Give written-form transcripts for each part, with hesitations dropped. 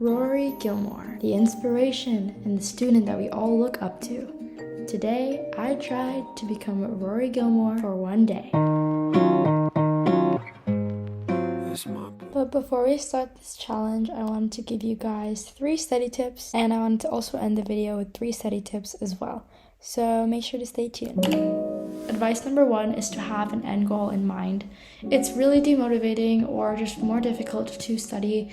Rory Gilmore, the inspiration and the student that we all look up to. Today, I tried to become Rory Gilmore for one day. But before we start this challenge, I wanted to give you guys 3 study tips, and I wanted to also end the video with 3 study tips as well. So make sure to stay tuned. Advice number 1 is to have an end goal in mind. It's really demotivating or just more difficult to study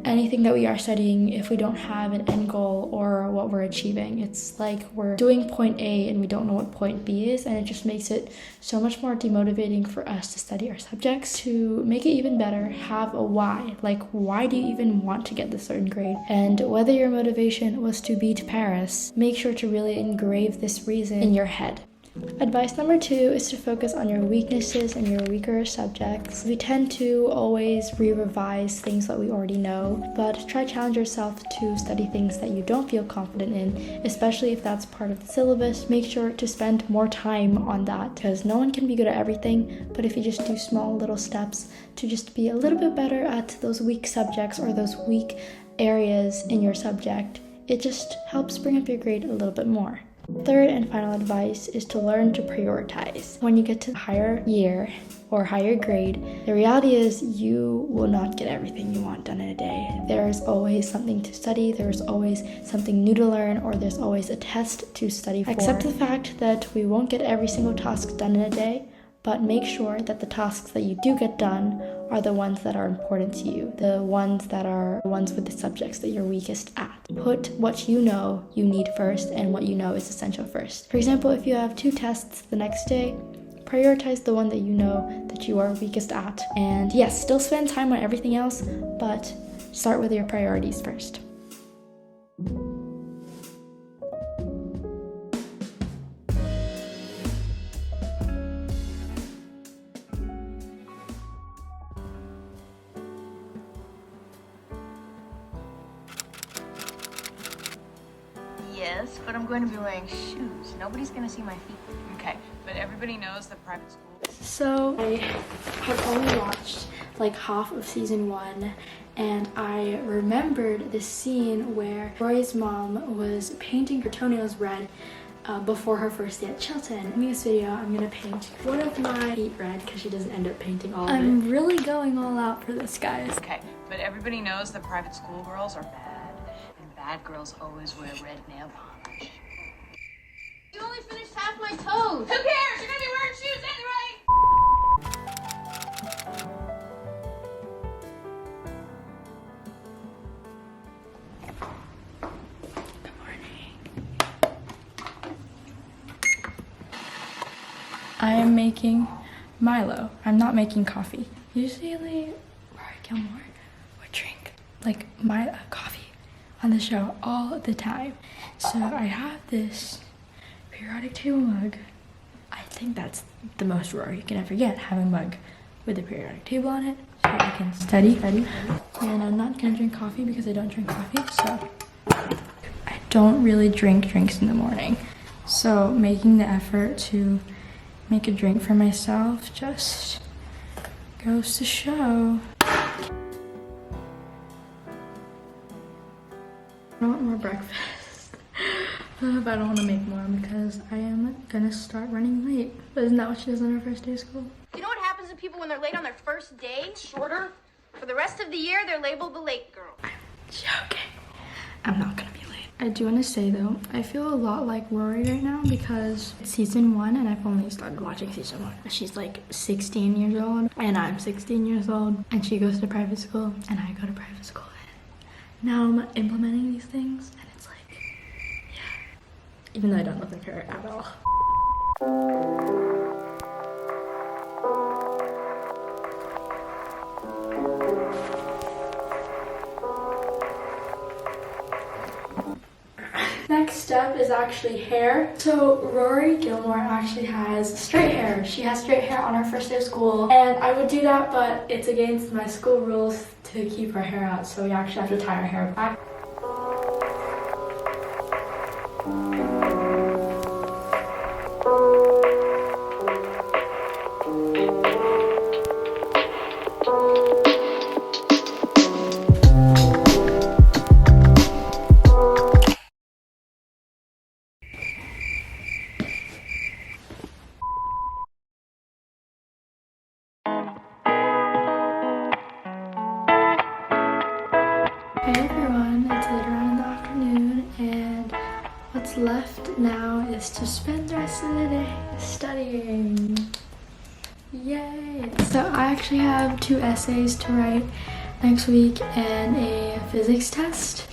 anything that we are studying if we don't have an end goal or what we're achieving. It's like we're doing point A and we don't know what point B is, and it just makes it so much more demotivating for us to study our subjects. To make it even better, have a why. Like, why do you even want to get this certain grade? And whether your motivation was to beat Paris, make sure to really engrave this reason in your head. Advice number 2 is to focus on your weaknesses and your weaker subjects. We tend to always re-revise things that we already know, but try to challenge yourself to study things that you don't feel confident in, especially if that's part of the syllabus. Make sure to spend more time on that, because no one can be good at everything, but if you just do small little steps to just be a little bit better at those weak subjects or those weak areas in your subject, it just helps bring up your grade a little bit more. Third and final advice is to learn to prioritize. When you get to a higher year or higher grade, the reality is you will not get everything you want done in a day. There's always something to study, there's always something new to learn, or there's always a test to study for. Accept the fact that we won't get every single task done in a day, but make sure that the tasks that you do get done are the ones that are important to you, the ones with the subjects that you're weakest at. Put what you know you need first and what you know is essential first. For example, if you have 2 tests the next day, prioritize the one that you know that you are weakest at. And yes, still spend time on everything else, but start with your priorities first. Yes, but I'm going to be wearing shoes. Nobody's going to see my feet. Okay, but everybody knows that private school... So I have only watched like half of season 1, and I remembered this scene where Rory's mom was painting her toenails red before her first day at Chilton. In this video, I'm gonna paint one of my feet red because she doesn't end up painting all of it. I'm really going all out for this, guys. Okay, but everybody knows that private school girls are bad, and bad girls always wear red nail polish. You only finished half my toes. Who cares? You're gonna be wearing shoes anyway! Good morning. I am making Milo. I'm not making coffee. Usually, Rory Gilmore would drink like my coffee on the show all the time. So I have this periodic table mug. I think that's the most Rory you can ever get, having a mug with a periodic table on it, so I can study. And I'm not gonna drink coffee because I don't drink coffee, so I don't really drink drinks in the morning. So making the effort to make a drink for myself just goes to show. I want more breakfast. But I don't want to make more because I am gonna start running late. But isn't that what she does on her first day of school? You know what happens to people when they're late on their first day? Shorter. For the rest of the year, they're labeled the late girl. I'm joking. I'm not gonna be late. I do want to say though, I feel a lot like Rory right now because it's season 1 and I've only started watching season 1. She's like 16 years old and I'm 16 years old, and she goes to private school and I go to private school. And now I'm implementing these things and it's like, even though I don't look like her at all. Next step is actually hair. So Rory Gilmore actually has straight hair. She has straight hair on her first day of school, and I would do that, but it's against my school rules to keep her hair out, so we actually have to tie her hair back. Hey everyone, it's later on in the afternoon and what's left now is to spend the rest of the day studying. Yay! So I actually have 2 essays to write next week and a physics test.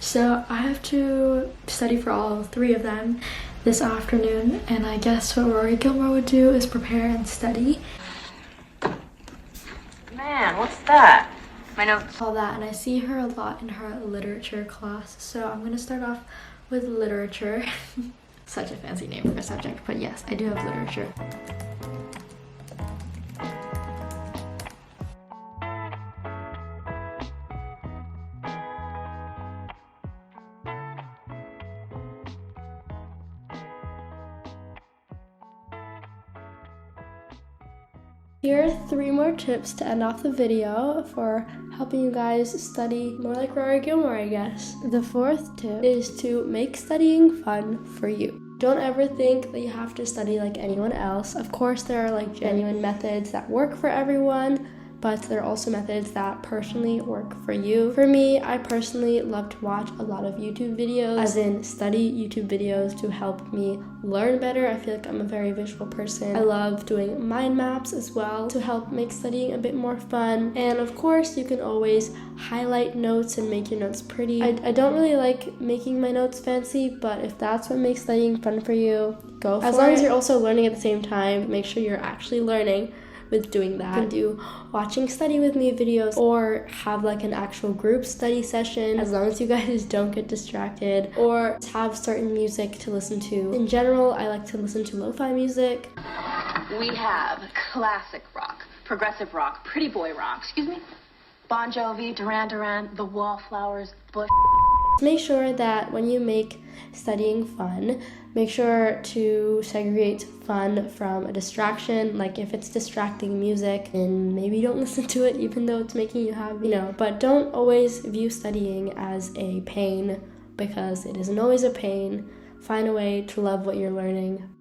So I have to study for all 3 of them this afternoon, and I guess what Rory Gilmore would do is prepare and study. Man, what's that? My notes. All that, and I see her a lot in her literature class, so I'm gonna start off with literature. Such a fancy name for a subject, but yes, I do have literature. Here are 3 more tips to end off the video for helping you guys study more like Rory Gilmore, I guess. The 4th tip is to make studying fun for you. Don't ever think that you have to study like anyone else. Of course, there are like genuine methods that work for everyone, but there are also methods that personally work for you. For me, I personally love to watch a lot of YouTube videos, as in study YouTube videos to help me learn better. I feel like I'm a very visual person. I love doing mind maps as well to help make studying a bit more fun. And of course, you can always highlight notes and make your notes pretty. I don't really like making my notes fancy, but if that's what makes studying fun for you, go for it. As long as you're also learning at the same time, make sure you're actually learning with doing that. You can do watching study with me videos or have like an actual group study session, as long as you guys don't get distracted, or have certain music to listen to. In general, I like to listen to lo-fi music. We have classic rock, progressive rock, pretty boy rock, Bon Jovi, Duran Duran, The Wallflowers, Bush. Make sure that when you make studying fun, make sure to segregate fun from a distraction. Like if it's distracting music, then maybe don't listen to it even though it's making you happy, but don't always view studying as a pain, because it isn't always a pain. Find a way to love what you're learning.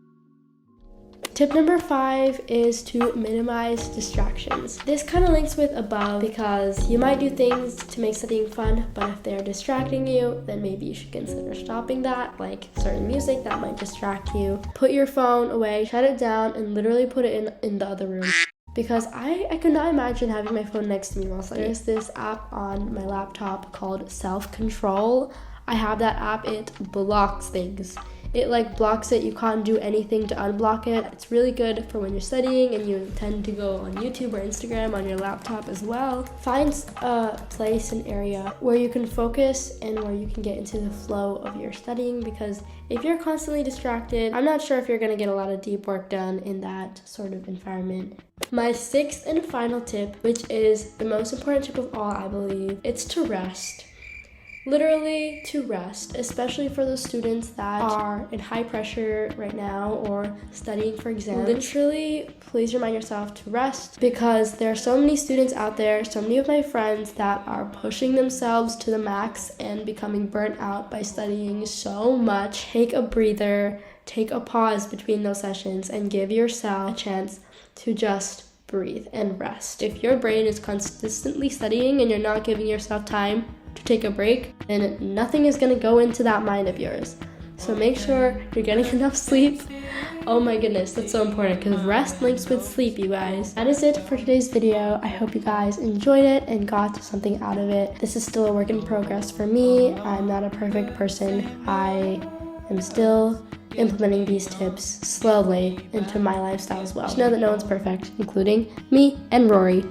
Tip number 5 is to minimize distractions. This kind of links with above, because you might do things to make studying fun, but if they're distracting you, then maybe you should consider stopping that, like certain music that might distract you. Put your phone away, shut it down, and literally put it in the other room. Because I could not imagine having my phone next to me while studying. There's this app on my laptop called Self-Control. I have that app, it blocks things. It like blocks it, you can't do anything to unblock it. It's really good for when you're studying and you intend to go on YouTube or Instagram on your laptop as well. Find a place, an area where you can focus and where you can get into the flow of your studying, because if you're constantly distracted, I'm not sure if you're gonna get a lot of deep work done in that sort of environment. My 6th and final tip, which is the most important tip of all, I believe, it's to rest. Literally to rest, especially for those students that are in high pressure right now or studying for exams. Literally, please remind yourself to rest, because there are so many students out there, so many of my friends that are pushing themselves to the max and becoming burnt out by studying so much. Take a breather, take a pause between those sessions, and give yourself a chance to just breathe and rest. If your brain is consistently studying and you're not giving yourself time to take a break, and nothing is going to go into that mind of yours. So make sure you're getting enough sleep. Oh my goodness, that's so important, because rest links with sleep, you guys. That is it for today's video. I hope you guys enjoyed it and got something out of it. This is still a work in progress for me. I'm not a perfect person. I am still implementing these tips slowly into my lifestyle as well. Just know that no one's perfect, including me and Rory.